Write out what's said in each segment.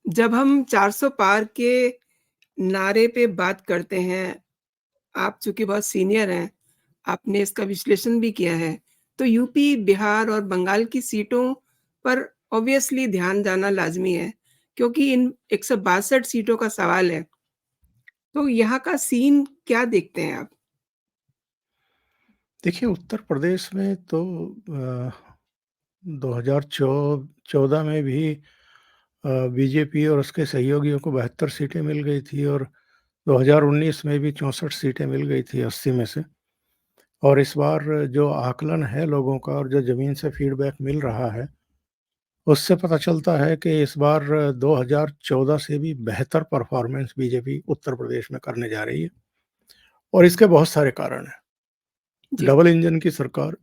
जब हम 400 पार के नारे पे बात करते हैं, आप चूँकि बहुत सीनियर हैं, आपने इसका विश्लेषण भी किया है, तो यूपी, बिहार और बंगाल की सीटों पर ऑब्वियसली ध्यान जाना लाज़मी है, क्योंकि इन 162 सीटों का सवाल है। तो यहाँ का सीन क्या देखते हैं आप? देखिए, उत्तर प्रदेश में तो 2014 में भी बीजेपी और उसके सहयोगियों को 72 सीटें मिल गई थी और 2019 में भी 64 सीटें मिल गई थी 80 में से। और इस बार जो आकलन है लोगों का और जो ज़मीन से फीडबैक मिल रहा है, उससे पता चलता है कि इस बार 2014 से भी बेहतर परफॉर्मेंस बीजेपी उत्तर प्रदेश में करने जा रही है और इसके बहुत सारे कारण हैं। जी, डबल इंजन की सरकार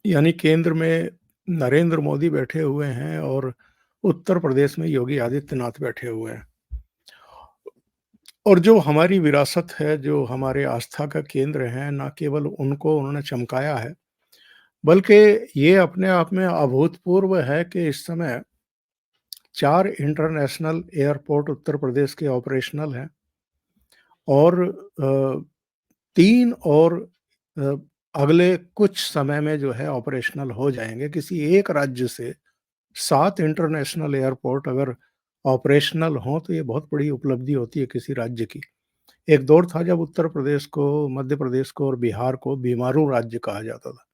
यानी केंद्र में नरेंद्र मोदी बैठे हुए हैं और उत्तर प्रदेश में योगी आदित्यनाथ बैठे हुए हैं। और जो हमारी विरासत है, जो हमारे आस्था का केंद्र है, ना केवल उनको उन्होंने चमकाया है, बल्कि ये अपने आप में अभूतपूर्व है कि इस समय 4 इंटरनेशनल एयरपोर्ट उत्तर प्रदेश के ऑपरेशनल हैं और 3 और अ, अगले कुछ समय में जो है ऑपरेशनल हो जाएँगे। किसी एक राज्य से 7 इंटरनेशनल एयरपोर्ट अगर ऑपरेशनल हों, तो ये बहुत बड़ी उपलब्धि होती है किसी राज्य की। एक दौर था जब उत्तर प्रदेश को, मध्य प्रदेश को और बिहार को बीमारू राज्य कहा जाता था।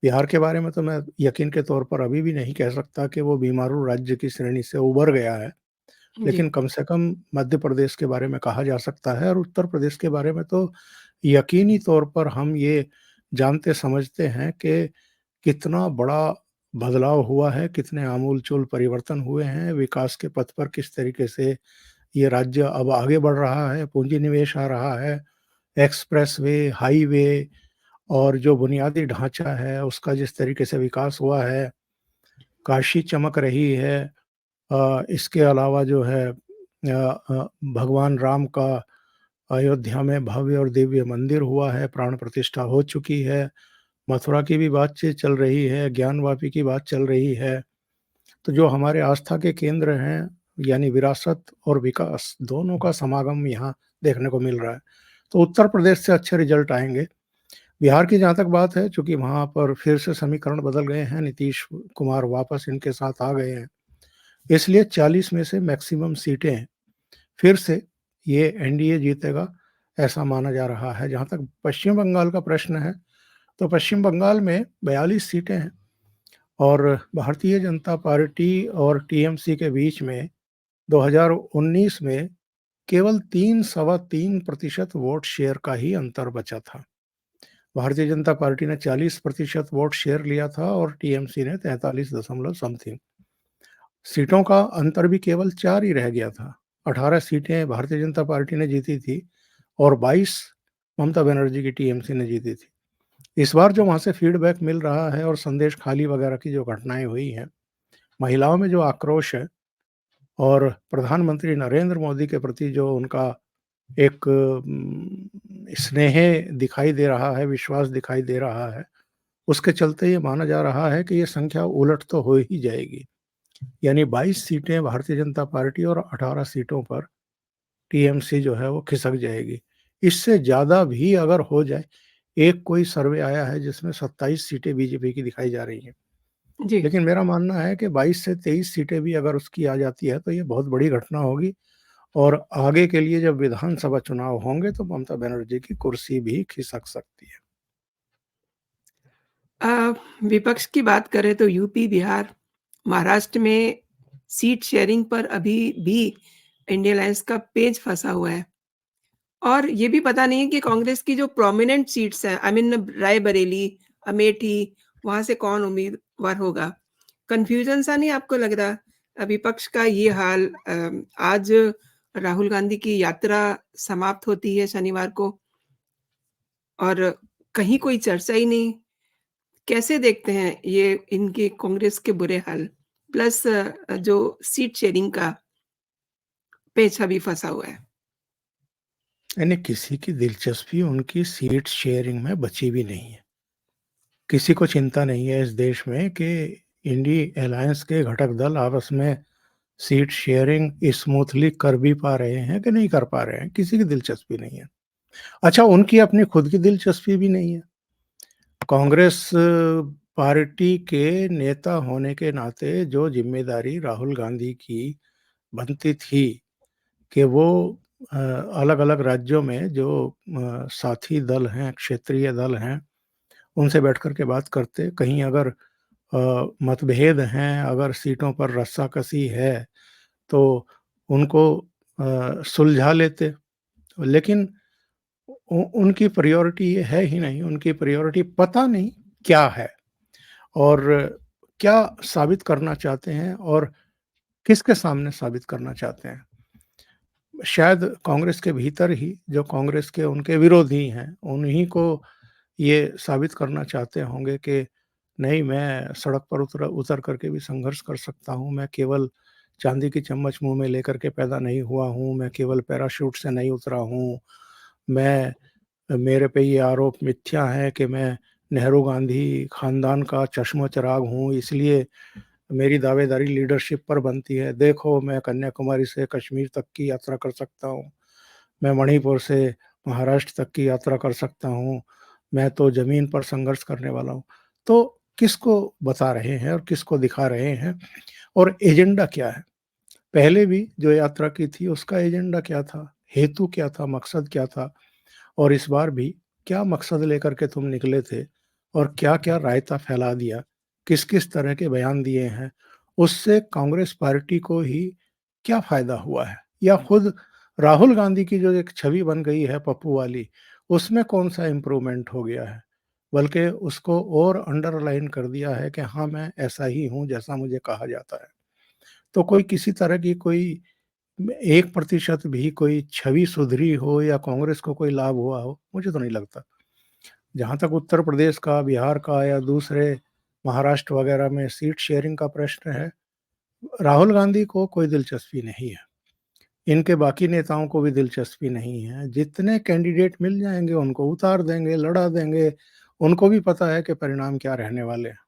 बिहार के बारे में तो मैं यकीन के तौर पर अभी भी नहीं कह सकता कि वो बीमारू राज्य की श्रेणी से उभर गया है, जी। लेकिन कम से कम मध्य प्रदेश के बारे में कहा जा सकता है और उत्तर प्रदेश के बारे में तो यकीनी तौर पर हम ये जानते समझते हैं कि कितना बड़ा बदलाव हुआ है, कितने आमूल-चूल परिवर्तन हुए हैं, विकास के पथ पर किस तरीके से ये राज्य अब आगे बढ़ रहा है, पूंजी निवेश आ रहा है, एक्सप्रेसवे, हाईवे और जो बुनियादी ढाँचा है, उसका जिस तरीके से विकास हुआ है, काशी चमक रही है। इसके अलावा जो है भगवान राम का अयोध्या में भव्य और दिव्य मंदिर हुआ है, प्राण प्रतिष्ठा हो चुकी है, मथुरा की भी बातचीत चल रही है, ज्ञानवापी की बात चल रही है। तो जो हमारे आस्था के केंद्र हैं, यानी विरासत और विकास, दोनों का समागम यहाँ देखने को मिल रहा है। तो उत्तर प्रदेश से अच्छे रिज़ल्ट आएँगे। बिहार की जहाँ तक बात है, चूँकि वहाँ पर फिर से समीकरण बदल गए हैं, नीतीश कुमार वापस इनके साथ आ गए हैं, इसलिए 40 में से मैक्सिमम सीटें फिर से ये एनडीए जीतेगा, ऐसा माना जा रहा है। जहाँ तक पश्चिम बंगाल का प्रश्न है, तो पश्चिम बंगाल में 42 सीटें हैं और भारतीय जनता पार्टी और टीएमसी के बीच में 2019 में केवल 3 सवा 3% वोट शेयर का ही अंतर बचा था। भारतीय जनता पार्टी ने 40% वोट शेयर लिया था और टीएमसी ने 43 दशमलव समथिंग। सीटों का अंतर भी केवल 4 ही रह गया था। 18 सीटें भारतीय जनता पार्टी ने जीती थी और 22 ममता बनर्जी की टीएमसी ने जीती थी। इस बार जो वहाँ से फीडबैक मिल रहा है और संदेश खाली वगैरह की जो घटनाएँ हुई हैं, महिलाओं में जो आक्रोश है और प्रधानमंत्री नरेंद्र मोदी के प्रति जो उनका एक स्नेह दिखाई दे रहा है, विश्वास दिखाई दे रहा है, उसके चलते ये माना जा रहा है कि ये संख्या उलट तो हो ही जाएगी। यानी 22 सीटें भारतीय जनता पार्टी और 18 सीटों पर टीएमसी जो है वो खिसक जाएगी। इससे ज़्यादा भी अगर हो जाए, एक कोई सर्वे आया है जिसमें 27 सीटें बीजेपी की दिखाई जा रही हैं। जी। लेकिन मेरा मानना है कि 22 से 23 सीटें भी अगर उसकी आ जाती है तो ये बहुत बड़ी घटना होगी और आगे के लिए जब विधानसभा चुनाव होंगे तो ममता बनर्जी की कुर्सी भी खिसक सकती है। अ, विपक्ष की बात करें तो यूपी, बिहार, महाराष्ट्र में सीट शेयरिंग पर अभी भी इंडिया अलायंस का पेच फँसा हुआ है और ये भी पता नहीं है कि कांग्रेस की जो प्रोमिनेंट सीट्स हैं, आई मीन रायबरेली, अमेठी, वहाँ से कौन उम्मीदवार होगा। कन्फ्यूज़न सा नहीं आपको लग रहा? विपक्ष का ये हाल आज राहुल गांधी की यात्रा समाप्त होती है शनिवार को और कहीं कोई चर्चा ही नहीं। कैसे देखते हैं ये इनके कांग्रेस के बुरे हाल? प्लस जो सीट शेयरिंग का पेच अभी फँसा हुआ है। यानी किसी की दिलचस्पी उनकी सीट शेयरिंग में बची भी नहीं है। किसी को चिंता नहीं है इस देश में कि इंडी अलायंस के घटक दल आपस में सीट शेयरिंग स्मूथली कर भी पा रहे हैं कि नहीं कर पा रहे हैं, किसी की दिलचस्पी नहीं है। अच्छा, उनकी अपनी खुद की दिलचस्पी भी नहीं है। कांग्रेस पार्टी के नेता होने के नाते जो ज़िम्मेदारी राहुल गांधी की बनती थी कि वो अलग-अलग राज्यों में जो साथी दल हैं, क्षेत्रीय दल हैं, उनसे बैठ कर के बात करते। कहीं अगर मतभेद हैं, अगर सीटों पर रस्साकसी है, तो उनको सुलझा लेते। लेकिन उनकी प्रायोरिटी ये है ही नहीं, उनकी प्रायोरिटी पता नहीं क्या है और क्या साबित करना चाहते हैं और किसके सामने साबित करना चाहते हैं। शायद कांग्रेस के भीतर ही जो कांग्रेस के उनके विरोधी हैं, उन्हीं को ये साबित करना चाहते होंगे कि नहीं, मैं सड़क पर उतर उतर करके भी संघर्ष कर सकता हूँ, मैं केवल चांदी की चम्मच मुँह में लेकर के पैदा नहीं हुआ हूँ, मैं केवल पैराशूट से नहीं उतरा हूँ, मैं मेरे पे ये आरोप मिथ्या है कि मैं नेहरू गांधी खानदान का चश्मो-चिराग हूँ, इसलिए मेरी दावेदारी लीडरशिप पर बनती है। देखो, मैं कन्याकुमारी से कश्मीर तक की यात्रा कर सकता हूँ, मैं मणिपुर से महाराष्ट्र तक की यात्रा कर सकता हूँ, मैं तो ज़मीन पर संघर्ष करने वाला हूँ। तो किसको बता रहे हैं और किसको दिखा रहे हैं और एजेंडा क्या है? पहले भी जो यात्रा की थी उसका एजेंडा क्या था? हेतु क्या था? मकसद क्या था? और इस बार भी क्या मकसद लेकर के तुम निकले थे और क्या-क्या रायता फैला दिया, किस-किस तरह के बयान दिए हैं, उससे कांग्रेस पार्टी को ही क्या फ़ायदा हुआ है? या खुद राहुल गांधी की जो एक छवि बन गई है पप्पू वाली, उसमें कौन-सा इम्प्रूवमेंट हो गया है? बल्कि उसको और अंडरलाइन कर दिया है कि हाँ, मैं ऐसा ही हूँ जैसा मुझे कहा जाता है। तो कोई किसी तरह की कोई 1% भी कोई छवि सुधरी हो या कांग्रेस को कोई लाभ हुआ हो, मुझे तो नहीं लगता। जहाँ तक उत्तर प्रदेश का, बिहार का या दूसरे महाराष्ट्र वगैरह में सीट शेयरिंग का प्रश्न है, राहुल गांधी को कोई दिलचस्पी नहीं है। इनके बाकी नेताओं को भी दिलचस्पी नहीं है। जितने कैंडिडेट मिल जाएँगे उनको उतार देंगे, लड़ा देंगे, उनको भी पता है कि परिणाम क्या रहने वाले हैं।